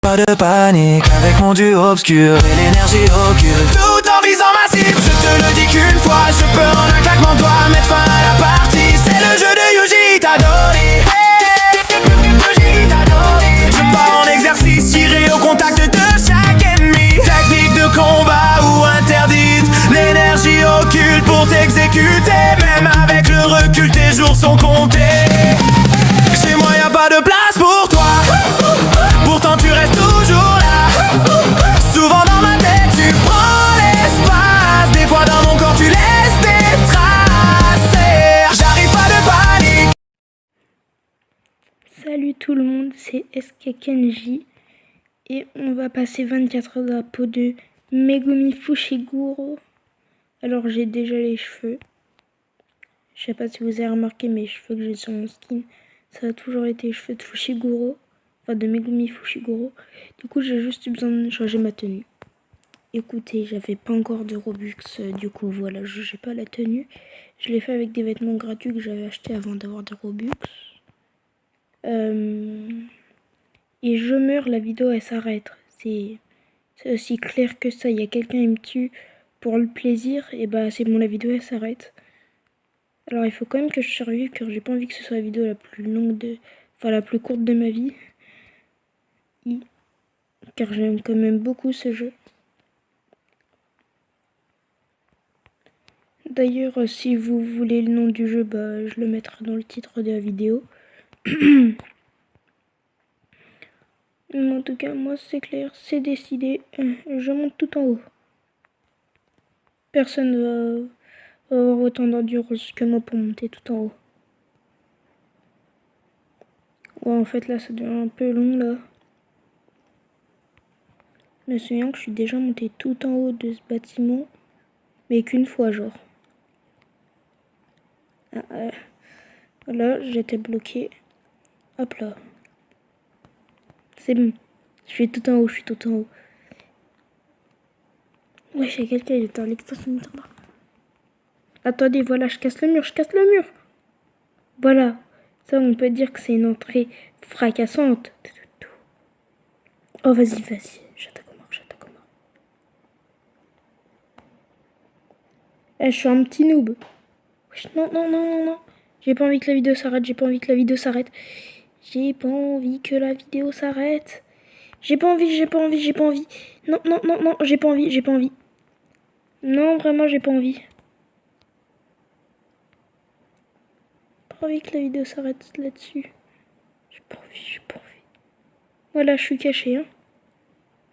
Pas de panique avec mon duo obscur et l'énergie occulte. Tout en visant massif, je te le dis qu'une fois, je peux en un claquement de doigts mettre fin à la partie. C'est le jeu de Yuji Itadori. Yuji Itadori. Je pars en exercice, tiré au contact de chaque ennemi. Technique de combat ou interdite, l'énergie occulte pour t'exécuter. Même avec le recul, tes jours sont comptés. Chez moi y'a pas de place pour toi, pourtant tu restes toujours là. Souvent dans ma tête tu prends l'espace, des fois dans mon corps tu laisses des traces. J'arrive pas de panique. Salut tout le monde, c'est SK Kenji et on va passer 24 heures dans la peau de Megumi Fushiguro. Alors j'ai déjà les cheveux. Je sais pas si vous avez remarqué mes cheveux que j'ai sur mon skin. Ça a toujours été les cheveux de Fushiguro, enfin de Megumi Fushiguro. Du coup j'ai juste eu besoin de changer ma tenue. Écoutez, j'avais pas encore de Robux, du coup voilà, je n'ai pas la tenue. Je l'ai fait avec des vêtements gratuits que j'avais achetés avant d'avoir des Robux. Et je meurs, la vidéo elle s'arrête. C'est aussi clair que ça. Il y a quelqu'un qui me tue pour le plaisir, et bah c'est bon, la vidéo elle s'arrête. Alors il faut quand même que je survive car j'ai pas envie que ce soit la vidéo la plus longue enfin la plus courte de ma vie. Car j'aime quand même beaucoup ce jeu. D'ailleurs, si vous voulez le nom du jeu, bah je le mettrai dans le titre de la vidéo. Mais en tout cas, moi c'est clair, c'est décidé. Je monte tout en haut. Personne va avoir autant d'endurance que moi pour monter tout en haut. Ouais, en fait là ça devient un peu long là. Je me souviens que je suis déjà monté tout en haut de ce bâtiment, mais qu'une fois genre. Voilà, j'étais bloqué. Hop là. C'est bon. Je suis tout en haut, je suis tout en haut. Ouais, j'ai quelqu'un, il était à l'extension de là. Attendez, voilà, je casse le mur, je casse le mur. Voilà. Ça, on peut dire que c'est une entrée fracassante. Oh, vas-y, vas-y. J'attaque au mort, j'attaque au mort. Eh, je suis un petit noob. Non, non, non, non, non. J'ai pas envie que la vidéo s'arrête, j'ai pas envie que la vidéo s'arrête. J'ai pas envie que la vidéo s'arrête. J'ai pas envie, j'ai pas envie, j'ai pas envie. Non, non, non, non, j'ai pas envie, j'ai pas envie. Non, vraiment, j'ai pas envie. Pas envie que la vidéo s'arrête là-dessus. J'ai pas envie, j'ai pas envie. Voilà, je suis caché, hein.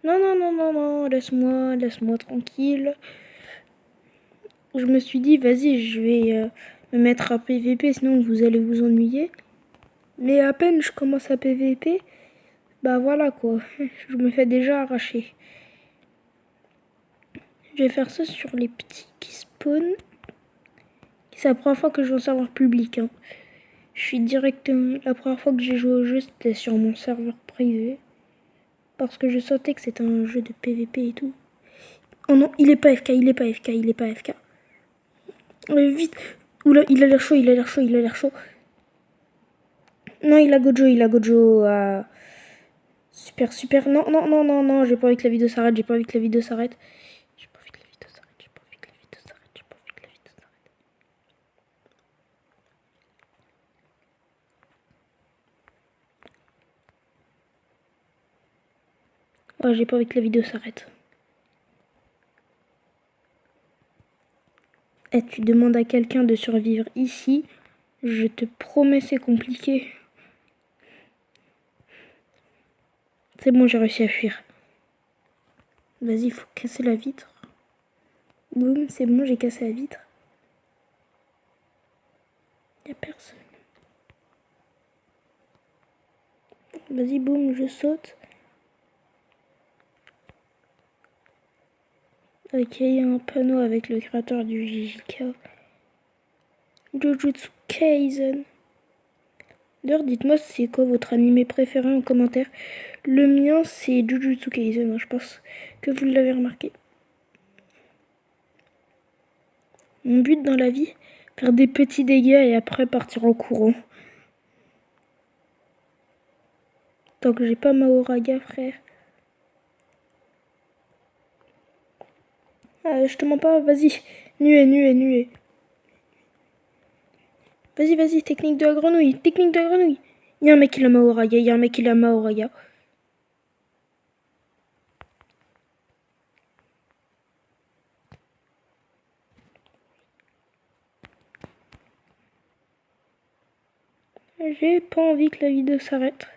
Non, non, non, non, non, laisse-moi tranquille. Je me suis dit, vas-y, je vais me mettre à PVP, sinon vous allez vous ennuyer. Mais à peine je commence à PVP, bah voilà quoi, je me fais déjà arracher. Je vais faire ça sur les petits qui spawnent. C'est la première fois que je joue en serveur public, hein. Je suis directement... La première fois que j'ai joué au jeu, c'était sur mon serveur privé. Parce que je sentais que c'était un jeu de PVP et tout. Oh non, il est pas FK, il est pas FK, il est pas FK. Vite. Oula, il a l'air chaud, il a l'air chaud, il a l'air chaud. Non, il a Gojo, il a Gojo. Super, super. Non, non, non, non, non, j'ai pas envie que la vidéo s'arrête, j'ai pas envie que la vidéo s'arrête. J'ai pas envie que la vidéo s'arrête, j'ai pas envie que la vidéo s'arrête, j'ai pas envie que la vidéo s'arrête. Ouais, j'ai pas envie que la vidéo s'arrête. Et tu demandes à quelqu'un de survivre ici, je te promets c'est compliqué. C'est bon, j'ai réussi à fuir. Vas-y, il faut casser la vitre. Boum, c'est bon, j'ai cassé la vitre. Y'a personne. Vas-y, boum, je saute. Ok, il y a un panneau avec le créateur du JJK. Jujutsu Kaisen. D'ailleurs, dites-moi c'est quoi votre animé préféré en commentaire. Le mien, c'est Jujutsu Kaisen, hein, je pense que vous l'avez remarqué. Mon but dans la vie, faire des petits dégâts et après partir en courant. Tant que j'ai pas ma Oraga, frère. Je te mens pas, vas-y. Nuée. Vas-y, technique de la grenouille. Il y a un mec qui l'a Maoraya. J'ai pas envie que la vidéo s'arrête.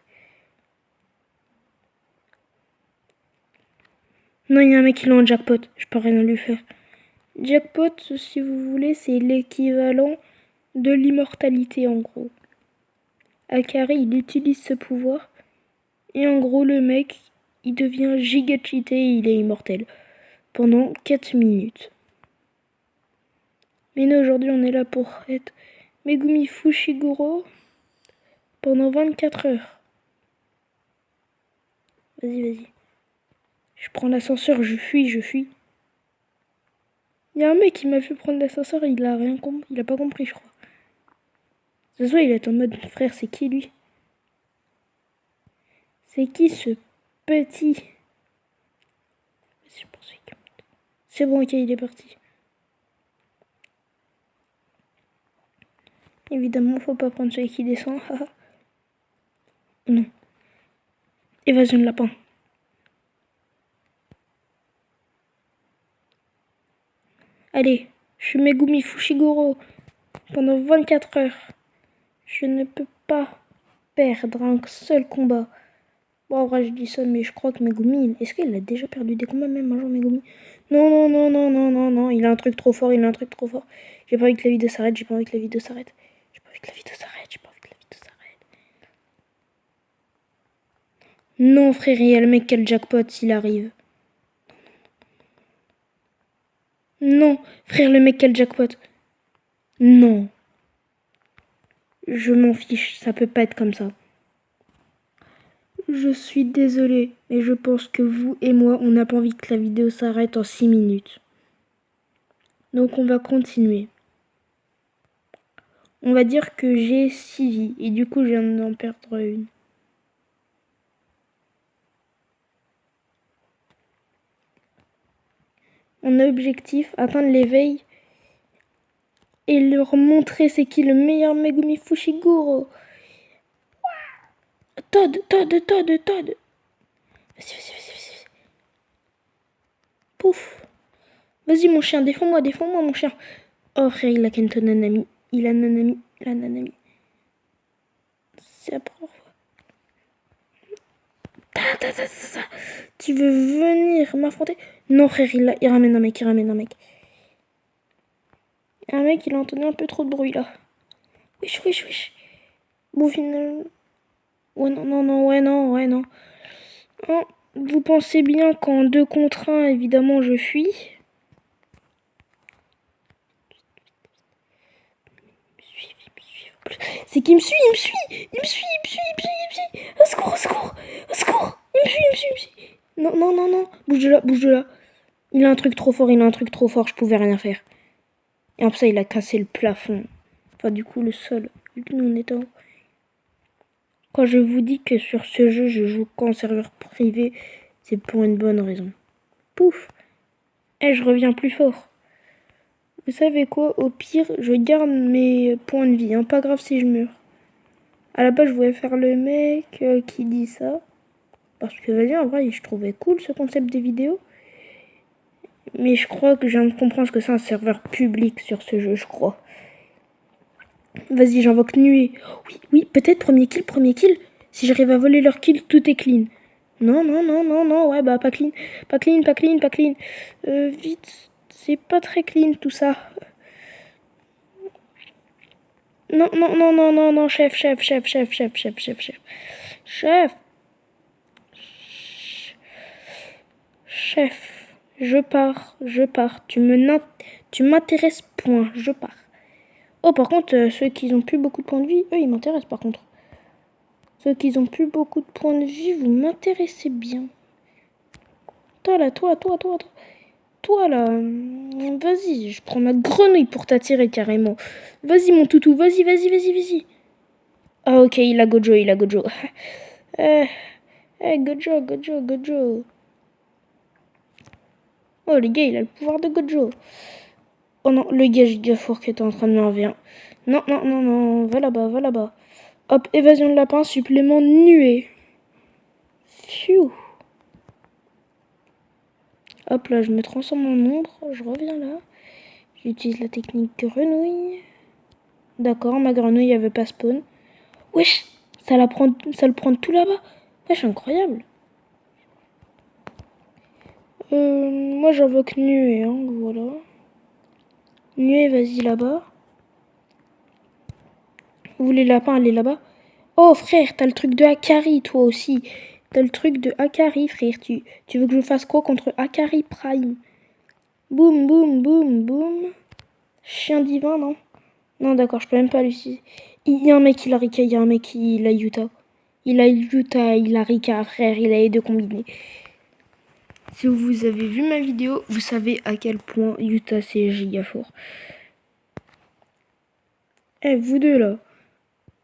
Non, il y a un mec qui l'a en jackpot. Je peux rien lui faire. Jackpot, si vous voulez, c'est l'équivalent de l'immortalité en gros. Akari, il utilise ce pouvoir. Et en gros, le mec, il devient giga cheaté et il est immortel. Pendant 4 minutes. Mais nous, aujourd'hui, on est là pour être Megumi Fushiguro pendant 24 heures. Vas-y. Je prends l'ascenseur, je fuis. Il y a un mec qui m'a fait prendre l'ascenseur et il a rien compris. Il a pas compris, je crois. Ce soir, il est en mode, frère, c'est qui lui? C'est qui ce petit? C'est bon, ok, il est parti. Évidemment, faut pas prendre celui qui descend. Non. Évasion de lapin. Allez, je suis Megumi Fushiguro pendant 24 heures. Je ne peux pas perdre un seul combat. Bon, en vrai, je dis ça, mais je crois que Megumi... Est-ce qu'il a déjà perdu des combats, même un jour, Megumi? Non. Il a un truc trop fort. J'ai pas envie que la vidéo s'arrête. Non, frère, il y a le mec qui a le jackpot s'il arrive. Non, frère, le mec qui a le jackpot. Non. Je m'en fiche, ça peut pas être comme ça. Je suis désolée, mais je pense que vous et moi, on n'a pas envie que la vidéo s'arrête en 6 minutes. Donc on va continuer. On va dire que j'ai 6 vies, et du coup je viens d'en perdre une. Mon objectif, atteindre l'éveil et leur montrer c'est qui le meilleur Megumi Fushiguro. Todd. Vas-y. Pouf. Vas-y mon chien, défends-moi mon chien. Oh frère, il a Kento Nanami. Il a Nanami. C'est la première fois. Tu veux venir m'affronter? Non frère, il ramène un mec. Un mec, il a entendu un peu trop de bruit là. Wesh. Bon finalement... Ouais non. Vous pensez bien qu'en 2 contre 1, évidemment, je fuis. C'est qu'il me suit. Au secours. Il me suit. Non. Bouge de là. Il a un truc trop fort, je pouvais rien faire. Et après ça, il a cassé le plafond. Enfin, du coup, le sol. Nous, on est en haut. Quand je vous dis que sur ce jeu, je joue qu'en serveur privé, c'est pour une bonne raison. Pouf. Je reviens plus fort. Vous savez quoi? Au pire, je garde mes points de vie. Hein. Pas grave si je meurs. À la base, je voulais faire le mec qui dit ça. Parce que, vas-y, en vrai, je trouvais cool ce concept des vidéos. Mais je crois que je viens de comprendre ce que c'est un serveur public sur ce jeu, je crois. Vas-y, j'invoque Nuée. Oui, peut-être premier kill. Si j'arrive à voler leur kill, tout est clean. Non, ouais, bah pas clean. Vite, c'est pas très clean tout ça. Non, chef. Chef, je pars. Tu m'intéresses point, je pars. Oh, par contre, ceux qui n'ont plus beaucoup de points de vie, eux, ils m'intéressent par contre. Ceux qui n'ont plus beaucoup de points de vie, vous m'intéressez bien. Toi là. Toi là, vas-y, je prends ma grenouille pour t'attirer carrément. Vas-y mon toutou, vas-y. Ah ok, il a Gojo. Gojo. Oh, les gars, il a le pouvoir de Gojo. Oh non, le gars Gigafour qui était en train de m'enlever. Non, non, non, non, va là-bas, va là-bas. Hop, évasion de lapin, supplément nuée. Phew. Hop là, je me transforme en ombre, je reviens là. J'utilise la technique grenouille. D'accord, ma grenouille, elle veut pas spawn. Wesh, ça le prend tout là-bas. Wesh, incroyable. Moi j'invoque nuée, hein, voilà. Nuée, vas-y là-bas. Vous les lapins, allez là-bas. Oh frère, t'as le truc de Akari, toi aussi. T'as le truc de Akari, frère. Tu veux que je fasse quoi contre Akari Prime? Boum, boum, boum, boum. Chien divin, non? Non, d'accord, je peux même pas l'utiliser. Il y a un mec, il a Rika, il y a un mec, il a Yuta. Il a Yuta, il a Rika, frère, il a les deux combinés. Si vous avez vu ma vidéo, vous savez à quel point Yuta c'est giga fort. Eh, vous deux là.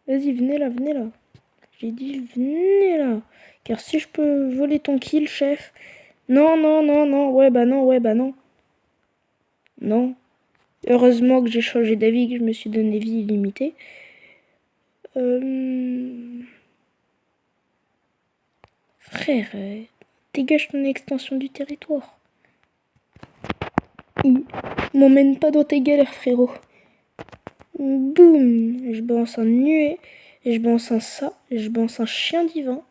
Vas-y, venez là, venez là. J'ai dit venez là. Car si je peux voler ton kill, chef. Non, non, non, non. Ouais, bah non, ouais, bah non. Non. Heureusement que j'ai changé d'avis, que je me suis donné vie illimitée. Frère, dégage ton extension du territoire. M'emmène pas dans tes galères, frérot. Boum. Je balance un nuée. Et je balance un ça. Et je balance un chien divin.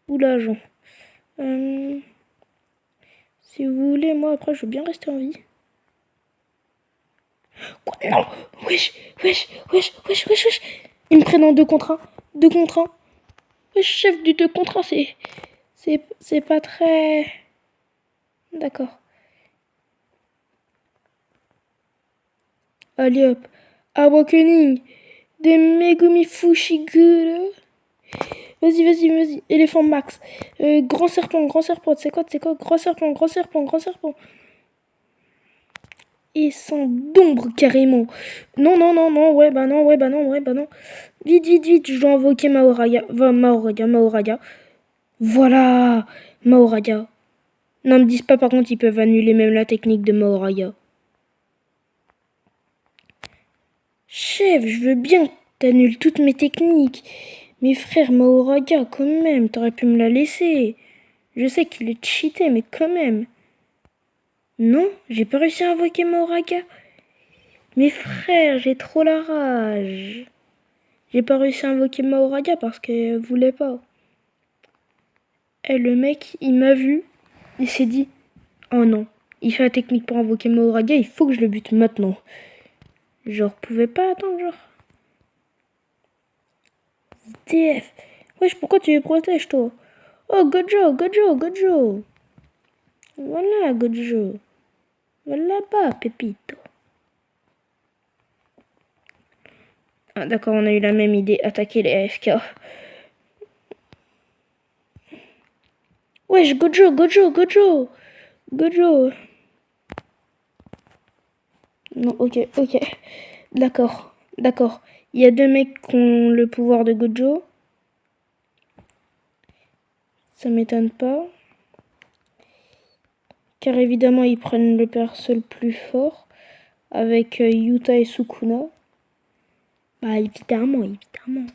Oula, Jean. Si vous voulez, moi après je veux bien rester en vie. Quoi? Non. Wesh, wesh, wesh, wesh, wesh, wesh. Ils me prennent en 2 contre 1. 2 contre 1. Wesh, chef du 2 contre 1, c'est pas très... D'accord. Allez hop. Awakening. Des Megumi Fushiguro. Vas-y, vas-y, vas-y. Éléphant max. Grand serpent, c'est quoi? Grand serpent, grand serpent, grand serpent. Et sans d'ombre carrément. Non, non, non, non, ouais, bah non, ouais, bah non, ouais, bah non. Vite, vite, vite, je dois invoquer Mahoraga. Mahoraga. Voilà, Mahoraga. Non, me dis pas par contre, ils peuvent annuler même la technique de Mahoraga. Chef, je veux bien que t'annules toutes mes techniques. Mais frère, Mahoraga, quand même, t'aurais pu me la laisser. Je sais qu'il est cheaté, mais quand même. Non, j'ai pas réussi à invoquer Mahoraga. Mais frère, j'ai trop la rage. J'ai pas réussi à invoquer Mahoraga parce qu'elle voulait pas. Et le mec, il m'a vu. Il s'est dit, oh non, il fait la technique pour invoquer Mahoraga, il faut que je le bute maintenant. Genre, pouvais pas attendre, genre. TF. Wesh, pourquoi tu les protèges, toi? Oh, Gojo, Gojo, Gojo. Voilà, Gojo. Voilà pas, Pépito. Ah, d'accord, on a eu la même idée. Attaquer les AFK. Wesh, Gojo, Gojo, Gojo. Gojo. Non, ok, ok. D'accord, d'accord. Il y a 2 mecs qui ont le pouvoir de Gojo. Ça m'étonne pas. Car évidemment, ils prennent le perso le plus fort. Avec Yuta et Sukuna. Bah, évidemment, évidemment.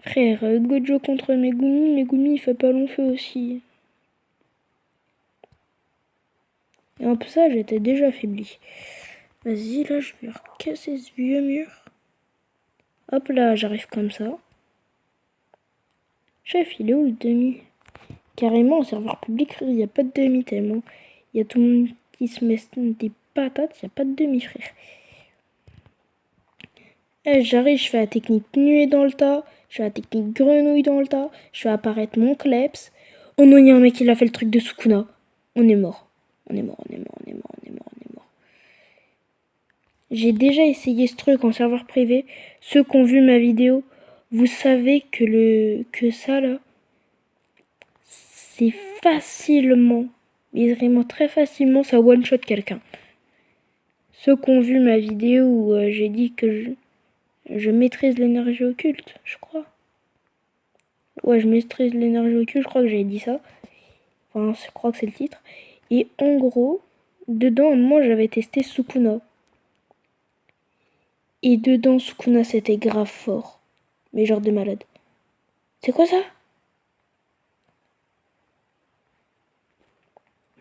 Frère, Gojo contre Megumi. Megumi, il fait pas long feu aussi. Et en plus, ça, j'étais déjà affaibli. Vas-y, là, je vais recasser ce vieux mur. Hop là, j'arrive comme ça. Chef, il est où le demi? Carrément, en serveur public, frère, il n'y a pas de demi tellement. Il y a tout le monde qui se met des patates, il n'y a pas de demi, frère. Eh, j'arrive, je fais la technique nuée dans le tas. Je fais la technique grenouille dans le tas. Je fais apparaître mon kleps. Oh non, il y a un mec qui a fait le truc de Sukuna. On est mort. On est mort. J'ai déjà essayé ce truc en serveur privé. Ceux qui ont vu ma vidéo, vous savez que ça là, c'est facilement, mais vraiment très facilement, ça one-shot quelqu'un. Ceux qui ont vu ma vidéo où j'ai dit que je maîtrise l'énergie occulte, je crois. Ouais, je maîtrise l'énergie occulte, je crois que j'ai dit ça. Enfin, je crois que c'est le titre. Et en gros, dedans, moi, j'avais testé Sukuna. Et dedans, Sukuna, c'était grave fort. Mais genre de malade. C'est quoi ça?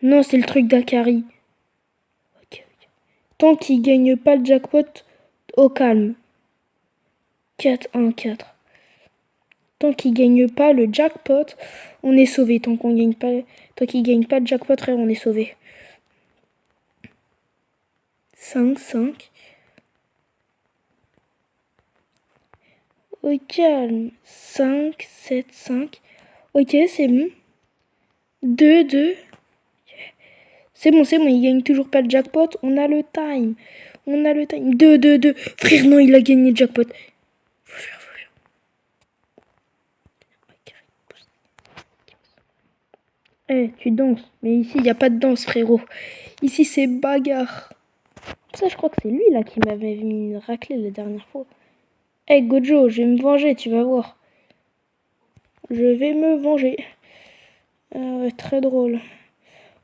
Non, c'est le truc d'Akari. Ok. Tant qu'il gagne pas le jackpot, au calme. 4-1-4. Tant qu'il gagne pas le jackpot, on est sauvé. Tant qu'il gagne pas le jackpot, frère, on est sauvé. 5-5. Au calme. 5-7-5. Ok, c'est bon. 2-2. C'est bon, il gagne toujours pas le jackpot. On a le time. 2-2-2. Frère, non, il a gagné le jackpot. Eh, tu danses. Mais ici, il n'y a pas de danse, frérot. Ici, c'est bagarre. Ça, je crois que c'est lui, là, qui m'avait mis une raclée la dernière fois. Eh, Gojo, je vais me venger, tu vas voir. Je vais me venger. Ah ouais, très drôle.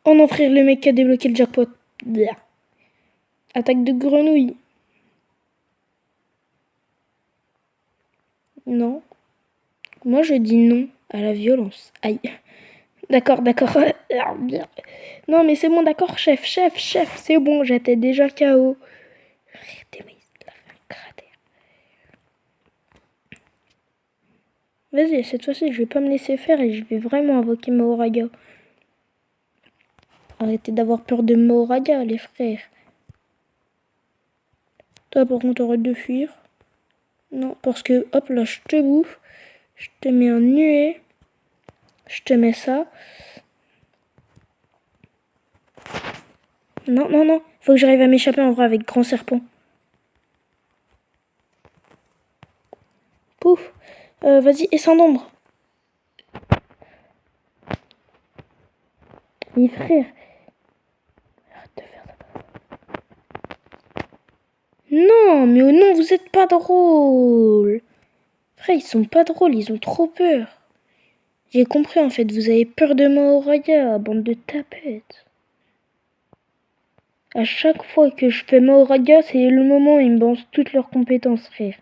Oh non, frère, le mec qui a débloqué le jackpot. Blah. Attaque de grenouille. Non. Moi, je dis non à la violence. Aïe. D'accord. Non, mais c'est bon, d'accord, chef. C'est bon, j'étais déjà KO. Vas-y, cette fois-ci, je vais pas me laisser faire et je vais vraiment invoquer Mahoraga. Arrêtez d'avoir peur de Mahoraga, les frères. Toi, par contre, arrête de fuir. Non, parce que, hop, là, je te bouffe. Je te mets un nuée. Je te mets ça. Non. Faut que j'arrive à m'échapper en vrai avec grand serpent. Pouf. Vas-y, et sans d'ombre. Mais frère. Arrête de faire ça. Non, mais oh non, vous êtes pas drôle. Frère, ils sont pas drôles, ils ont trop peur. J'ai compris en fait, vous avez peur de Mahoraga, bande de tapettes. À chaque fois que je fais Mahoraga, c'est le moment où ils me balancent toutes leurs compétences, frère.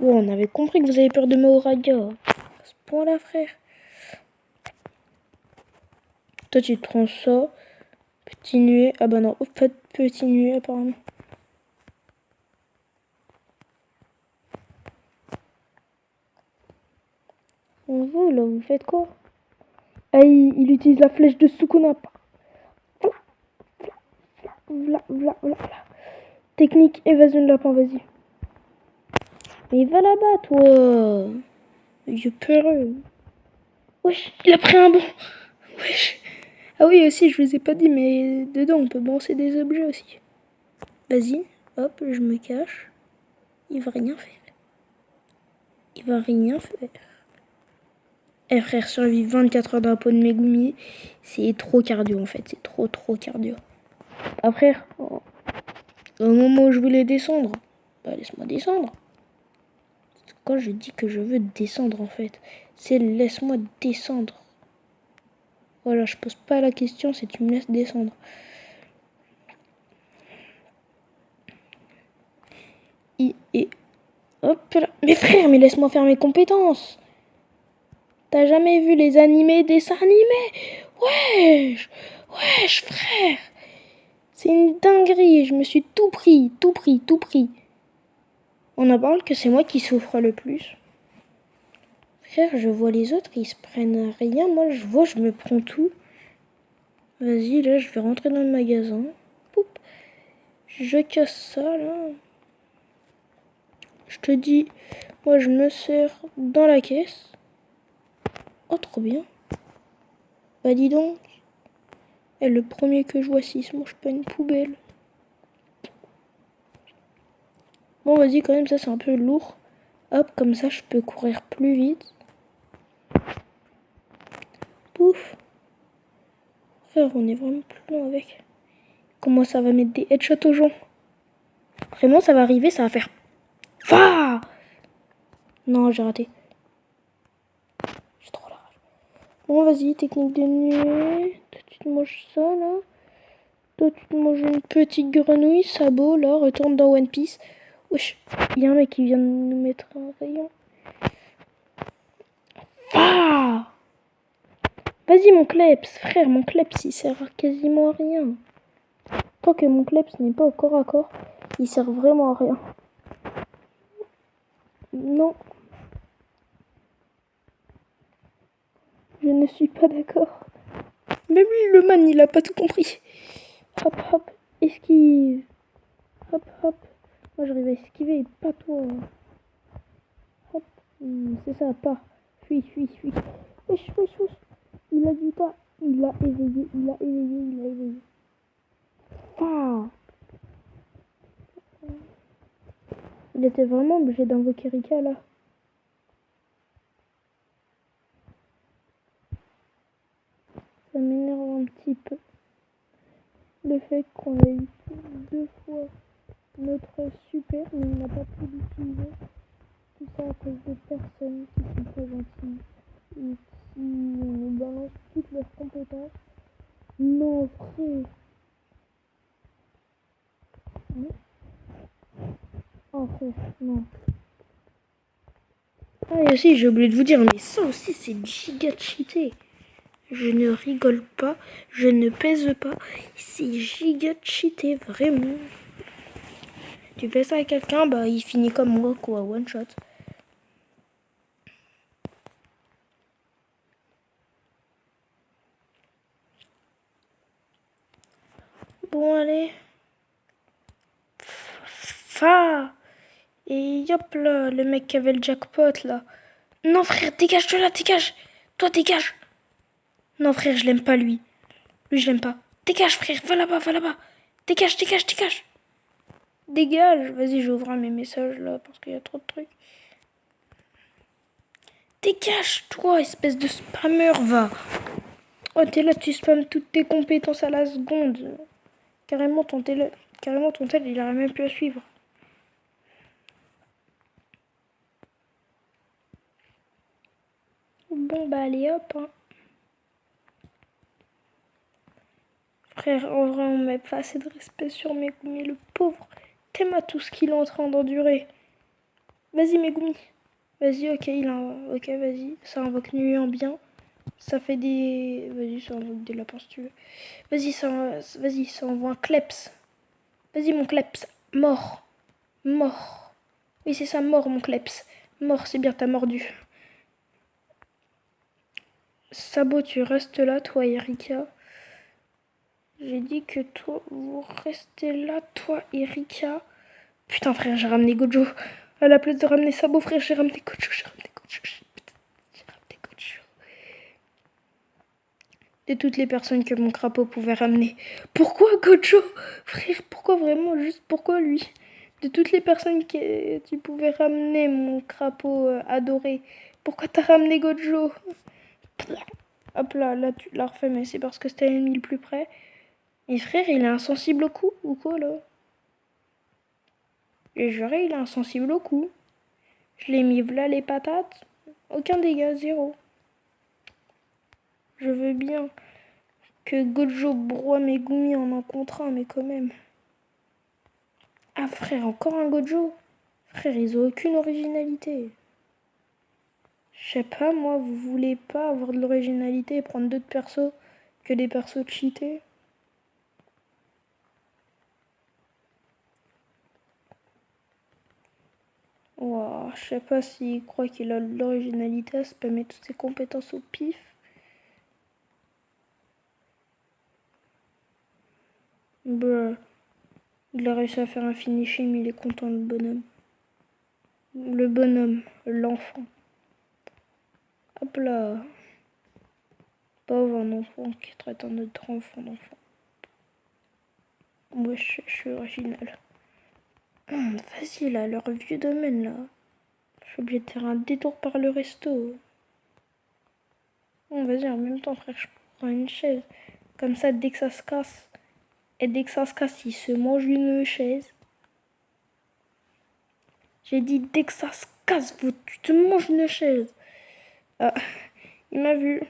Oh, on avait compris que vous avez peur de Mahoraga. À ce point-là, frère. Toi, tu te prends ça. Petit nuée. Ah bah non, pas de petit nuée apparemment. On veut là, vous faites quoi? Ah, il utilise la flèche de Sukuna. Vla. Technique évasion de lapin, vas-y. Mais va là-bas, toi. Vieux peureux. Wesh, il a pris un bond. Wesh. Ah oui, aussi, je vous ai pas dit, mais dedans, on peut balancer des objets aussi. Vas-y, hop, je me cache. Il va rien faire. Eh frère, survivre 24 heures d'un pot de Megumi, c'est trop cardio en fait. C'est trop cardio. Après, au moment où je voulais descendre, bah laisse-moi descendre. Quand je dis que je veux descendre en fait, c'est laisse-moi descendre. Voilà, je pose pas la question, c'est tu me laisses descendre. Et hop là. Mais frère, mais laisse-moi faire mes compétences. T'as jamais vu les dessins animés? Wesh, frère. C'est une dinguerie, je me suis tout pris. On en parle que c'est moi qui souffre le plus. Frère, je vois les autres, ils se prennent rien. Moi, je me prends tout. Vas-y, là, je vais rentrer dans le magasin. Poup. Je casse ça, là. Je te dis, moi, je me sers dans la caisse. Oh, trop bien. Bah, dis donc. Et le premier que je vois, s'il se mange pas une poubelle. Bon, vas-y, quand même, ça, c'est un peu lourd. Hop, comme ça, je peux courir plus vite. Pouf. Frère, on est vraiment plus loin avec. Comment ça va mettre des headshots aux gens? Vraiment, ça va arriver, ça va faire... Ah! Non, j'ai raté. J'ai trop la rage. Bon, vas-y, technique de nuit. Toi, tu te manges ça, là. Toi, tu te manges une petite grenouille, sabot, là. Retourne dans One Piece. Wesh, il y a un mec qui vient de nous mettre un rayon. Ah! Vas-y, mon kleps, frère, mon kleps, il sert quasiment à rien. Tant que mon kleps n'est pas au corps à corps, il sert vraiment à rien. Non. Je ne suis pas d'accord. Même lui, le man, il a pas tout compris. Hop, hop, esquive. Hop, hop. Moi, j'arrive à esquiver, pas toi. Hop, c'est ça, pas. Fuis, fuis, fuis. Wesh, wesh, wesh. Il a du tas. Il a éveillé, il a éveillé, il a éveillé. Ah. Il était vraiment obligé d'invoquer Rika, là. Ça m'énerve un petit peu. Le fait qu'on ait eu 2 fois notre super, mais on n'a pas pu l'utiliser. Tout ça à cause de personnes qui sont pas gentilles et qui nous balancent toutes leurs compétences. Non, frère. Oh, frère, non. Ah, et aussi, j'ai oublié de vous dire, mais ça aussi, c'est giga cheaté. Je ne rigole pas, je ne pèse pas. C'est giga cheaté, vraiment. Tu fais ça à quelqu'un, bah il finit comme moi, quoi, one shot. Bon, allez. Fa. Et hop là, le mec qui avait le jackpot là. Non, frère, dégage de là, dégage. Toi, dégage. Non, frère, je l'aime pas, lui. Lui, je l'aime pas. Dégage, frère, va là-bas, va là-bas. Dégage, dégage, dégage. Dégage. Vas-y, j'ouvre mes messages là parce qu'il y a trop de trucs. Dégage, toi, espèce de spammer, va. Oh, t'es là, tu spammes toutes tes compétences à la seconde. Carrément, ton tel, il aurait même pu à suivre. Bon, bah, allez, hop. Hein. Frère, en vrai, on met pas assez de respect sur Megumi, le pauvre. T'aimes à tout ce qu'il est en train d'endurer. Vas-y, Megumi. Vas-y, ok, ok, vas-y. Ça invoque nuit en bien. Ça fait des... Vas-y, ça invoque des lapins si tu veux. Vas-y, ça envoie un kleps. Vas-y, mon kleps. Mort. Mort. Oui, c'est ça, mort, mon kleps. Mort, c'est bien, t'as mordu. Sabot, tu restes là, toi, Erika. J'ai dit que toi, vous restez là, toi, Erika. Putain, frère, j'ai ramené Gojo. À la place de ramener Sabot, frère, j'ai ramené Gojo. J'ai ramené Gojo. De toutes les personnes que mon crapaud pouvait ramener. Pourquoi Gojo? Frère, pourquoi vraiment? Juste pourquoi lui? De toutes les personnes que tu pouvais ramener, mon crapaud adoré, pourquoi t'as ramené Gojo? Hop là, là tu l'as refait, mais c'est parce que c'était l'ennemi le plus près. Et frère, il est insensible au coup, ou quoi là? Et juré, il est insensible au coup. Je l'ai mis là les patates. Aucun dégât, zéro. Je veux bien que Gojo broie Megumi en contre un, mais quand même. Ah frère, encore un Gojo? Frère, ils ont aucune originalité. Je sais pas, moi, vous voulez pas avoir de l'originalité et prendre d'autres persos que des persos cheatés? Wow, je sais pas s'il croit qu'il a de l'originalité à spammer toutes ses compétences au pif. Bruh. Il a réussi à faire un finishing, mais il est content, le bonhomme. Le bonhomme, l'enfant. Hop là. Pauvre un enfant qui traite un autre enfant d'enfant. Moi, je suis original. Vas-y, là, leur vieux domaine, là. Je suis obligée de faire un détour par le resto. Bon, vas-y, en même temps, frère, je prends une chaise. Comme ça, dès que ça se casse, et dès que ça se casse, il se mange une chaise. J'ai dit, dès que ça se casse, tu te manges une chaise. Ah, il m'a vu.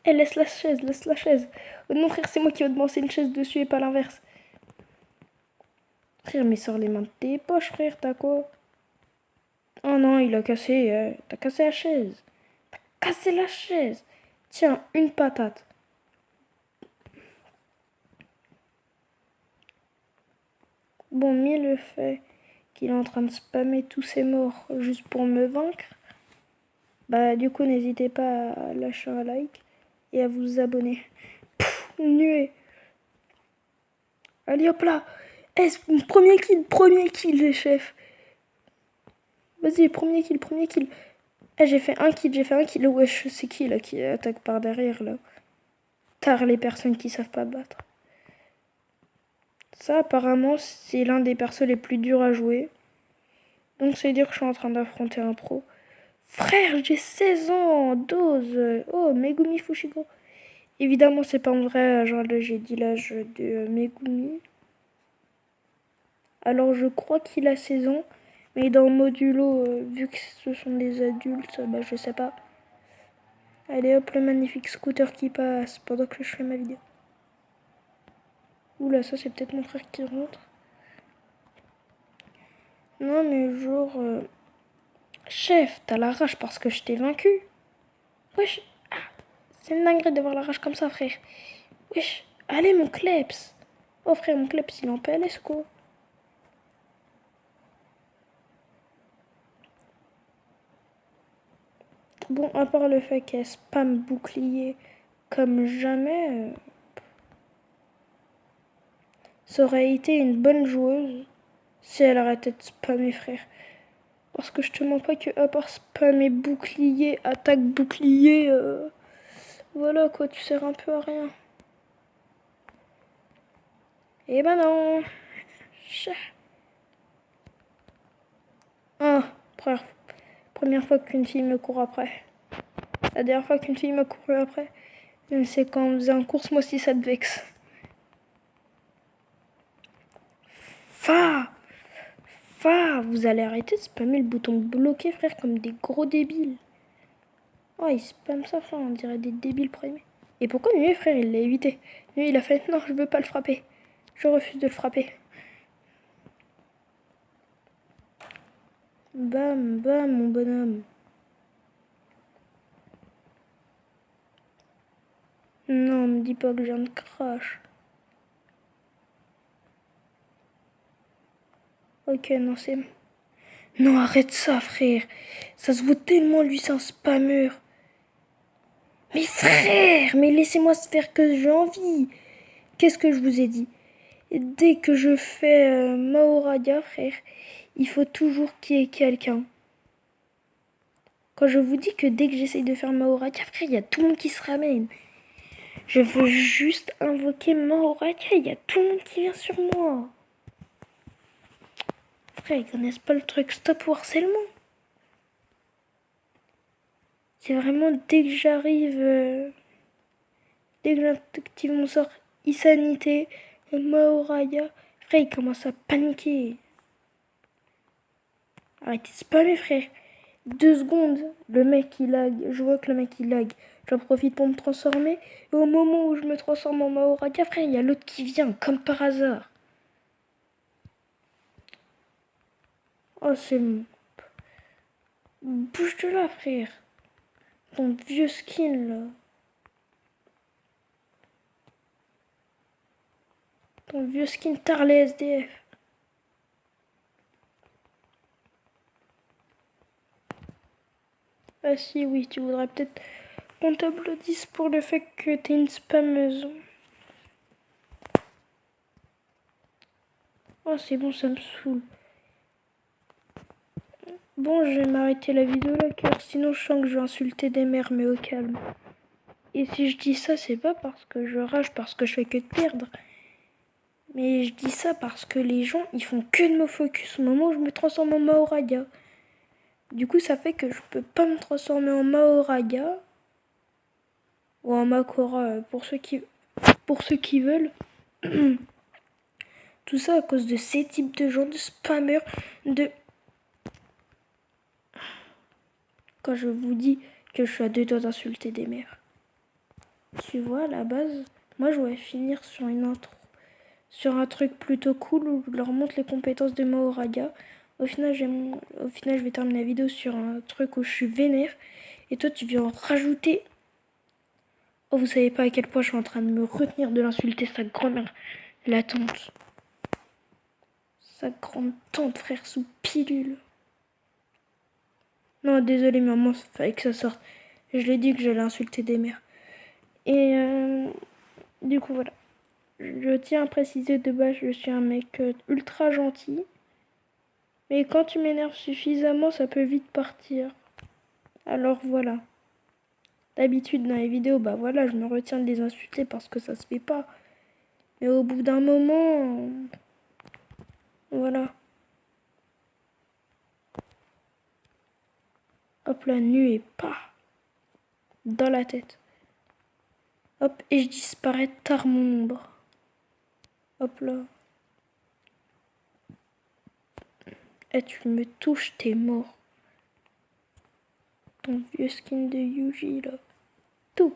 Eh, laisse la chaise, laisse la chaise. Non, frère, c'est moi qui vais te balancer une chaise dessus et pas l'inverse. Frère, mais sors les mains de tes poches, frère, t'as quoi? Oh non, il a cassé. T'as cassé la chaise. Cassé la chaise. Tiens, une patate. Bon, mis le fait qu'il est en train de spammer tous ses morts juste pour me vaincre, bah du coup n'hésitez pas à lâcher un like et à vous abonner. Pfff, nué. Allez hop là. Premier kill les chefs. Vas-y, premier kill, premier kill. Eh, j'ai fait un kill. Wesh, c'est qui là qui attaque par derrière là? Tard les personnes qui savent pas battre. Ça apparemment c'est l'un des persos les plus durs à jouer. Donc ça veut dire que je suis en train d'affronter un pro. Frère, j'ai 16 ans, dose. Oh, Megumi Fushiko. Évidemment, c'est pas en vrai, genre là, j'ai dit l'âge de Megumi. Alors, je crois qu'il a 16 ans. Mais dans Modulo, vu que ce sont des adultes, bah je sais pas. Allez hop, le magnifique scooter qui passe pendant que je fais ma vidéo. Oula, ça c'est peut-être mon frère qui rentre. Non, mais genre... Chef, t'as la rage parce que je t'ai vaincu. Wesh, c'est une dinguerie d'avoir la rage comme ça, frère. Wesh, allez mon kleps. Oh frère, mon kleps il est en PLS quoi. Bon, à part le fait qu'elle spam bouclier comme jamais, ça aurait été une bonne joueuse si elle arrêtait de spammer, frère. Parce que je te mens pas que à part spammer bouclier, attaque bouclier, voilà quoi, tu sers un peu à rien. Eh ben non. Ah, première fois qu'une fille me court après. La dernière fois qu'une fille m'a couru après, c'est quand on faisait un course, moi aussi ça te vexe. Fa, vous allez arrêter de spammer le bouton bloqué, frère, comme des gros débiles. Oh, ils spamment ça, frère, on dirait des débiles premiers. Et pourquoi lui, frère, il l'a évité? Lui, il a fait, non, je veux pas le frapper. Je refuse de le frapper. Bam, bam, mon bonhomme. Non, me dis pas que je viens de crash. Ok, non, c'est... Non, arrête ça, frère. Ça se voit tellement, lui, c'est un spammeur. Mais frère, mais laissez-moi se faire que j'ai envie. Qu'est-ce que je vous ai dit? Dès que je fais Mahoraga, frère, il faut toujours qu'il y ait quelqu'un. Quand je vous dis que dès que j'essaye de faire Mahoraga, frère, il y a tout le monde qui se ramène. Je veux juste invoquer Mahoraga, il y a tout le monde qui vient sur moi. Frère, ils connaissent pas le truc stop ou harcèlement. C'est vraiment dès que j'arrive, dès que j'active mon sort Isanité, Mahoraga, frère, il commence à paniquer. Arrêtez de spammer, frère. 2 secondes, le mec il lag. Je vois que le mec il lag. J'en profite pour me transformer. Et au moment où je me transforme en Mahoraga, frère, il y a l'autre qui vient, comme par hasard. Oh, c'est bon. Bouge de là, frère. Ton vieux skin, là. Ton vieux skin Tarlet SDF. Ah si, oui, tu voudrais peut-être qu'on t'applaudisse pour le fait que t'es une spammeuse. Oh, c'est bon, ça me saoule. Bon, je vais m'arrêter la vidéo là, car sinon je sens que je vais insulter des mères, mais au calme. Et si je dis ça, c'est pas parce que je rage, parce que je fais que de perdre. Mais je dis ça parce que les gens, ils font que de me focus au moment où je me transforme en Mahoraga. Du coup, ça fait que je peux pas me transformer en Mahoraga ou en Makora pour ceux qui veulent. Tout ça à cause de ces types de gens, de spammers, de... Quand je vous dis que je suis à 2 doigts d'insulter des mères. tu vois, à la base, moi, je voulais finir sur une intro, sur un truc plutôt cool où je leur montre les compétences de Mahoraga. Au final, je vais terminer la vidéo sur un truc où je suis vénère. Et toi, tu viens en rajouter. Oh, vous savez pas à quel point je suis en train de me retenir de l'insulter, sa grand-mère, la tante. Sa grande tante, frère, sous pilule. Non, désolé, maman, il fallait que ça sorte. Je l'ai dit que j'allais insulter des mères. Et du coup, voilà. Je tiens à préciser, de base, je suis un mec ultra gentil. Mais quand tu m'énerves suffisamment, ça peut vite partir. Alors voilà. D'habitude, dans les vidéos, bah voilà, je me retiens de les insulter parce que ça se fait pas. Mais au bout d'un moment, voilà. Hop, la nuit est pas dans la tête. Hop, et je disparais tard mon ombre. Hop là. Et tu me touches, t'es mort. Ton vieux skin de Yuji là. Tout.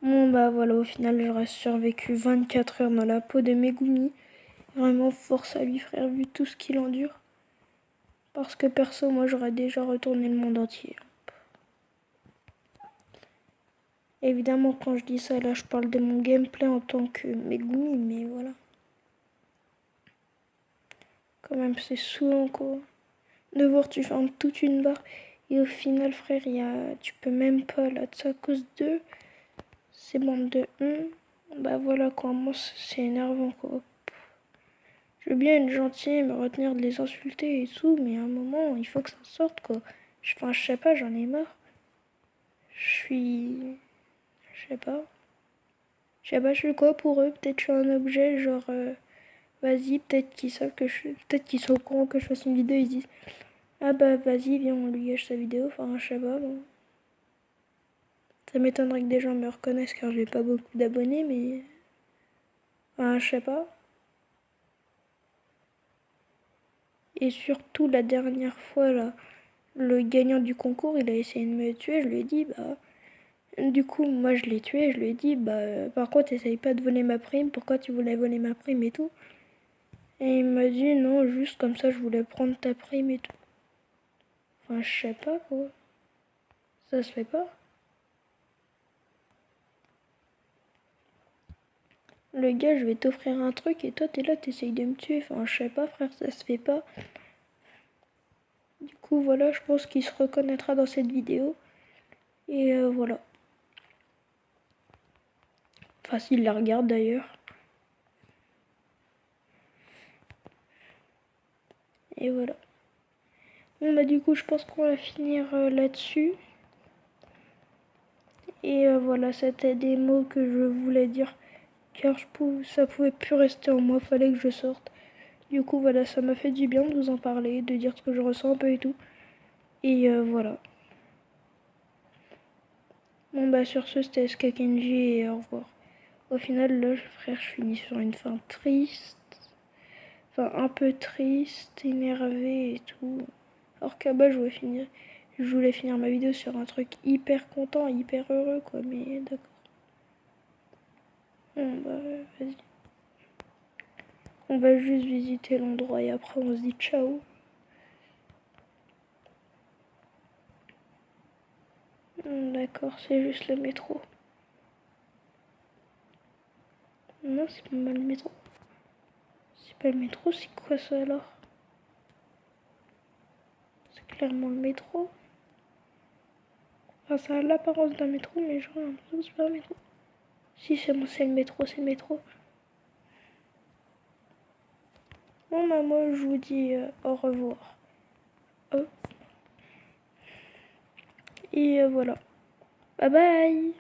Bon bah voilà, au final j'aurais survécu 24 heures dans la peau de Megumi. Vraiment force à lui, frère, vu tout ce qu'il endure. Parce que perso, moi j'aurais déjà retourné le monde entier. Évidemment, quand je dis ça, là je parle de mon gameplay en tant que Megumi, mais voilà. Quand même, c'est saoulant quoi. De voir tu fermes toute une barre et au final, frère, tu peux même pas là, de ça à cause de ces bandes de bah voilà quoi, moi c'est énervant quoi. Je veux bien être gentil, me retenir de les insulter et tout, mais à un moment, il faut que ça sorte quoi. Enfin, je sais pas, j'en ai marre. Je sais pas. Je suis quoi pour eux. Peut-être je suis un objet, genre, vas-y, peut-être qu'ils savent que peut-être qu'ils sont au courant que je fasse une vidéo, ils se disent, ah bah vas-y, viens, on lui gâche sa vidéo. Enfin, je sais pas, bon. Ça m'étonnerait que des gens me reconnaissent car j'ai pas beaucoup d'abonnés, mais. Enfin, je sais pas. Et surtout, la dernière fois, là, le gagnant du concours, il a essayé de me tuer. Je lui ai dit, bah. Du coup, moi, je l'ai tué. Je lui ai dit, bah, par contre, essaye pas de voler ma prime. Pourquoi tu voulais voler ma prime et tout? Et il m'a dit, non, juste comme ça, je voulais prendre ta prime et tout. Enfin, je sais pas, quoi. Ça se fait pas. Le gars, je vais t'offrir un truc et toi, t'es là, t'essayes de me tuer. Enfin, je sais pas, frère, ça se fait pas. Du coup, voilà, je pense qu'il se reconnaîtra dans cette vidéo. Et voilà. Enfin, s'il la regarde d'ailleurs. Et voilà. Bon, bah, du coup, je pense qu'on va finir là-dessus. Et voilà, c'était des mots que je voulais dire. Car ça pouvait plus rester en moi, fallait que je sorte. Du coup, voilà, ça m'a fait du bien de vous en parler, de dire ce que je ressens un peu et tout. Et voilà. Bon, bah, sur ce, c'était SK Kenji et au revoir. Au final, là, frère, je finis sur une fin triste. Enfin, un peu triste, énervé et tout. Alors qu'à bas, je voulais finir ma vidéo sur un truc hyper content, hyper heureux, quoi. Mais d'accord. Bon, bah, vas-y. On va juste visiter l'endroit et après, on se dit ciao. D'accord, c'est juste le métro. Non, c'est pas mal le métro. C'est pas le métro, c'est quoi ça alors? C'est clairement le métro. Enfin, ça a l'apparence d'un métro, mais j'ai l'impression que c'est pas un métro. Si, c'est le métro, c'est le métro. Bon, bah, moi, je vous dis au revoir. Et voilà. Bye bye!